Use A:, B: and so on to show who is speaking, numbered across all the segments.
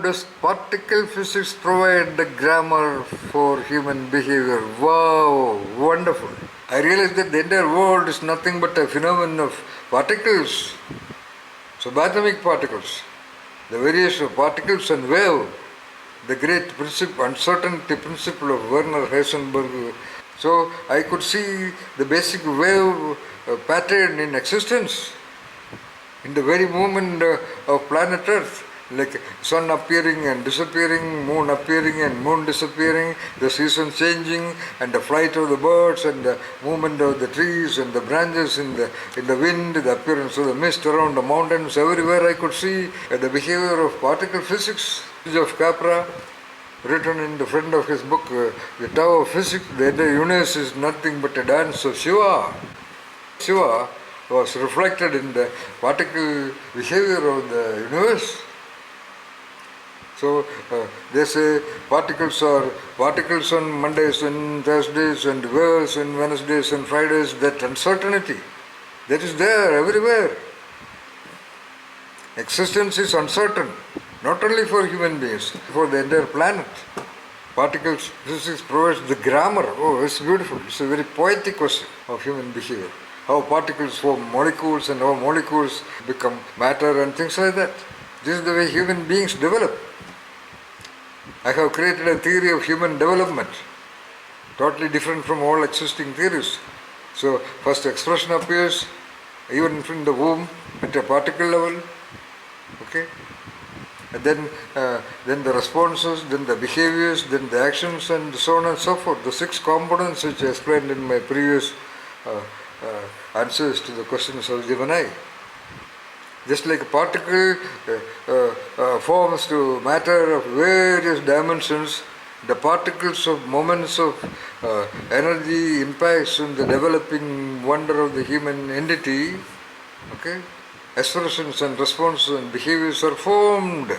A: does particle physics provide the grammar for human behavior? Wow, wonderful. I realized that the entire world is nothing but a phenomenon of particles, subatomic particles, the variation of particles and wave, the great uncertainty principle of Werner Heisenberg. So I could see the basic wave pattern in existence in the very moment of planet Earth, like sun appearing and disappearing, moon appearing and moon disappearing, the season changing, and the flight of the birds, and the movement of the trees and the branches in the wind, the appearance of the mist around the mountains. Everywhere I could see the behavior of particle physics. Of Capra, written in the front of his book, The Tao of Physics, the entire universe is nothing but a dance of Shiva. Shiva was reflected in the particle behavior of the universe. So they say particles are particles on Mondays and Thursdays and waves on Wednesdays and Fridays. That uncertainty, that is there everywhere. Existence is uncertain, not only for human beings, for the entire planet. Particles physics provides the grammar. Oh, it's beautiful. It's a very poetic question of human behavior. How particles form molecules and how molecules become matter and things like that. This is the way human beings develop. I have created a theory of human development, totally different from all existing theories. So, first expression appears, even in the womb, at a particle level, okay? And then the responses, then the behaviors, then the actions, and so on and so forth. The 6 components which I explained in my previous answers to the questions of Gemini. Just like a particle forms to matter of various dimensions, the particles of moments of energy impacts on the developing wonder of the human entity, okay? Expressions and responses and behaviors are formed.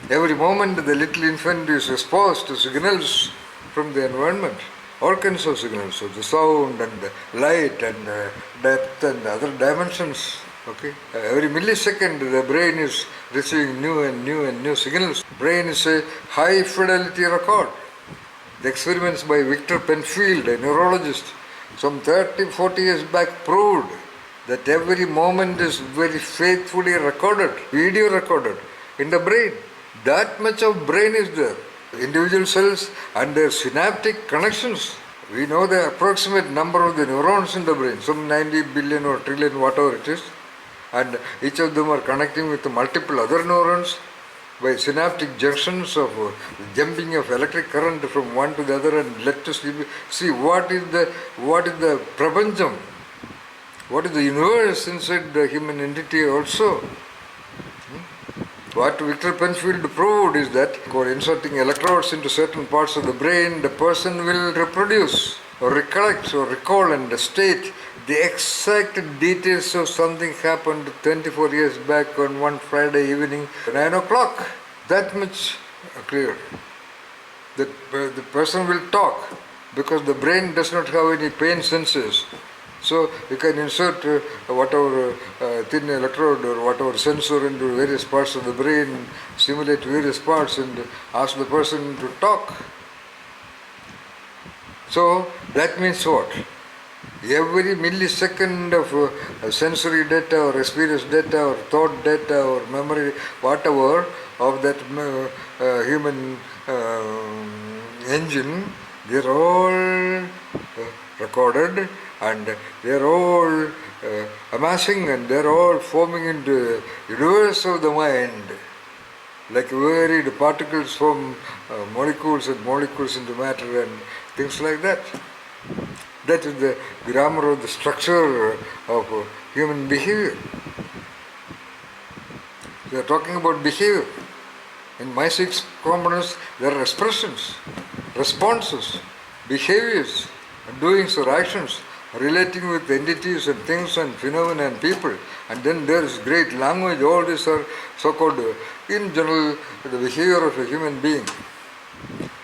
A: Every moment the little infant is exposed to signals from the environment, all kinds of signals, so the sound and the light and depth and other dimensions. Okay. Every millisecond the brain is receiving new and new signals. Brain is a high fidelity record. The experiments by Victor Penfield, a neurologist, some 30-40 years back proved that every moment is very faithfully recorded, video recorded in the brain. That much of brain is there. Individual cells and their synaptic connections. We know the approximate number of the neurons in the brain, some 90 billion or trillion, whatever it is. And each of them are connecting with multiple other neurons by synaptic junctions of jumping of electric current from one to the other, and let us see what is the prapancham, what is the universe inside the human entity also. What Victor Penfield proved is that for inserting electrodes into certain parts of the brain, the person will reproduce or recollect or recall and state the exact details of something happened 24 years back on one Friday evening, 9 o'clock. That much clear. The person will talk because the brain does not have any pain senses. So you can insert whatever thin electrode or whatever sensor into various parts of the brain, stimulate various parts and ask the person to talk. So that means what? Every millisecond of sensory data or experience data or thought data or memory, whatever, of that human engine, they're all recorded and they're all amassing and they're all forming into the universe of the mind. Like varied particles form molecules and molecules into matter and things like that. That is the grammar of the structure of human behavior. We are talking about behavior. In my 6 components, there are expressions, responses, behaviors, doings or actions, relating with entities and things and phenomena and people. And then there is great language. All these are so-called, in general, the behavior of a human being.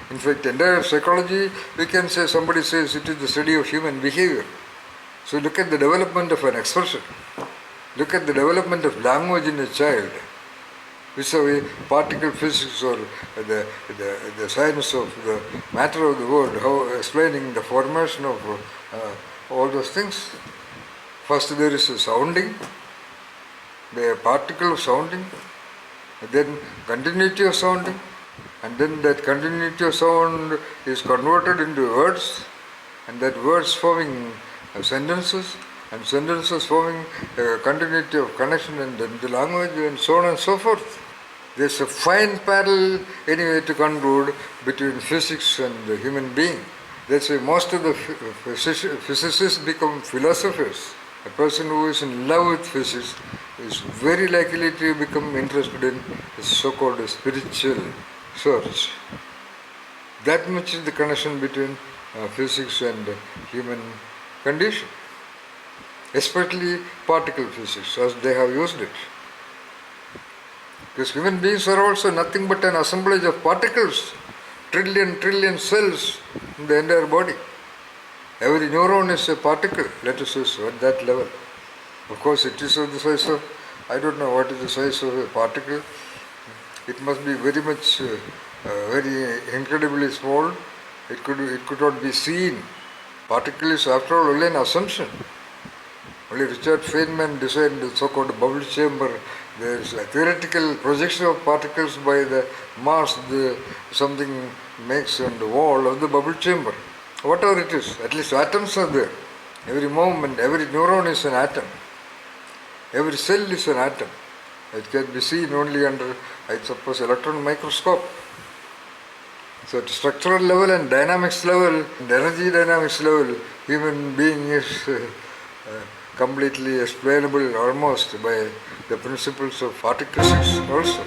A: In fact, entire psychology, we can say, somebody says it is the study of human behavior. So look at the development of an expression. Look at the development of language in a child. vis-a-vis particle physics or the science of the matter of the world, how explaining the formation of all those things. First there is a sounding, the particle of sounding, then continuity of sounding, and then that continuity of sound is converted into words, and that words forming sentences, and sentences forming a continuity of connection, and then the language, and so on and so forth. There's a fine parallel anyway to conclude between physics and the human being. That's why most of the physicists become philosophers. A person who is in love with physics is very likely to become interested in the so-called spiritual search. That much is the connection between physics and human condition, especially particle physics as they have used it. Because human beings are also nothing but an assemblage of particles, trillion cells in the entire body. Every neuron is a particle, let us say so, at that level. Of course, it is of the size of, I don't know what is the size of a particle. It must be very much, very incredibly small. It could not be seen. Particle is, after all, only an assumption. Only Richard Feynman designed the so-called bubble chamber. There is a theoretical projection of particles by the mass something makes on the wall of the bubble chamber. Whatever it is, at least atoms are there. Every moment, every neuron is an atom. Every cell is an atom. It can be seen only under, I suppose, electron microscope. So at structural level and dynamics level, and energy dynamics level, human being is completely explainable almost by the principles of particle physics also.